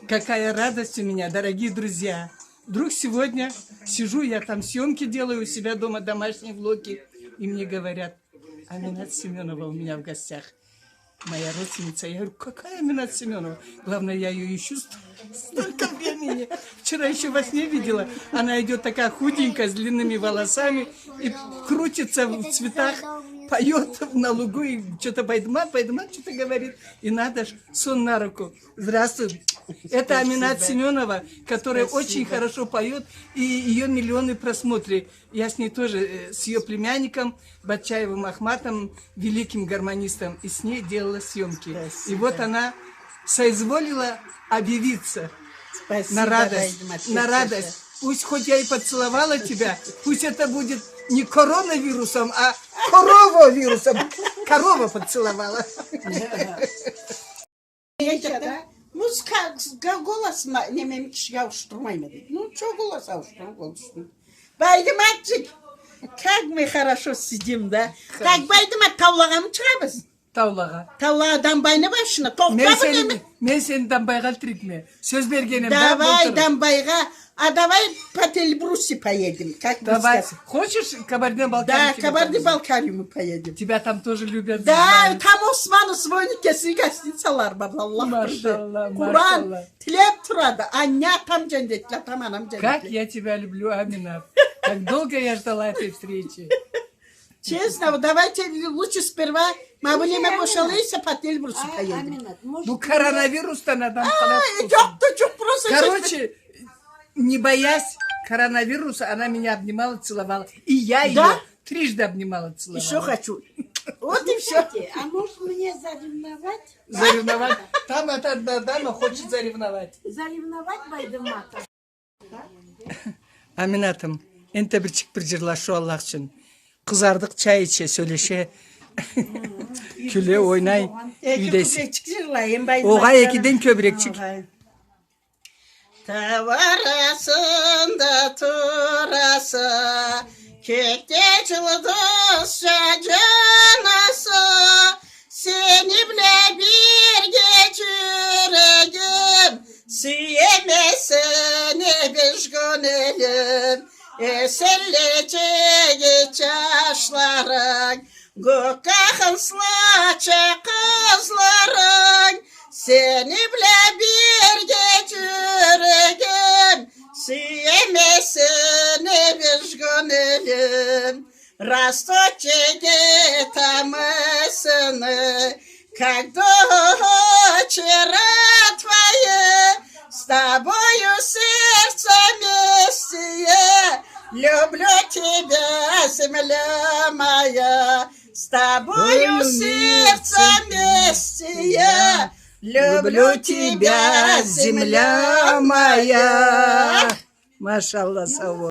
Какая радость у меня, дорогие друзья. Вдруг сегодня сижу, я там съемки делаю у себя дома, домашние влоги, и мне говорят: Аминат Семенова у меня в гостях. Моя родственница. Я говорю: какая Аминат Семенова? Главное, я ее ищу столько времени. Вчера еще во сне видела. Она идет такая худенькая, с длинными волосами, и крутится в цветах, поет на лугу, и что-то байдмат, что-то говорит. И надо ж, сон на руку. Здравствуй. Это Аминат Семенова, которая очень хорошо поет, и ее миллионы просмотров. Я с ней тоже, с ее племянником Батчаевым Ахматом, великим гармонистом, и с ней делала съемки. Спасибо. И вот она соизволила объявиться. Спасибо, на радость. На радость. Пусть хоть я и поцеловала тебя, пусть это будет не коронавирусом, а коровавирусом. Корова поцеловала. Музыка, голос немем кişiye avuşturmayın dedi. Ну, что голос авушturу. Байдыматчик, как мы хорошо сидим, да? Так байдымат тавлаға mı çıkabız? Tavlağa. Tavlağdan bayna başına. Ben seni dambayga alttırayım. Söz bergenim. Давай дамбайға, а давай по Тельбрусе поедем. Как давай. Хочешь Кабардино-Балкарию? Да, Кабардино-Балкарию мы поедем. Тебя там тоже любят. Да, там Osmanlı svojnikesi gостиницалар бар. Машаллах, Kur'an tilep turadı. Anne tam cennetler, tam anam cennetler. Как я тебя люблю, Амина. Как долго я ждала этой встречи. Честно, давайте лучше сперва Мабулеме boşalıysa по Тельбрусу поедем. Ну, коронавирус-то надо. Çok просто. Короче, не боясь коронавируса, она меня обнимала, целовала. И я ее трижды обнимала, целовала. Еще хочу. Вот и все. А может мне заревновать? Заревновать? Там эта дама хочет заревновать. Заревновать байдымата. Аминатым, энте бір чик бір жырлашу Аллах үшін. Kızardık, çay içe, söyleşe, küle oynay, üydesin. Oğa ekiden köbrekçik. Tavarasında turası, kökte çıldızca canası, seni bile bir geçireyim, siyemesini bir gönlüm. Esellecek yaşların, gökakın slaça kızların, seni bile bir geçireyim, siyemesini bir gönlüm. Расточеге тамысыны, как дочера твоя, с тобою сердце вместе. Люблю тебя, земля моя, с тобою сердце вместе. Люблю тебя, земля моя. Машаллах, сау.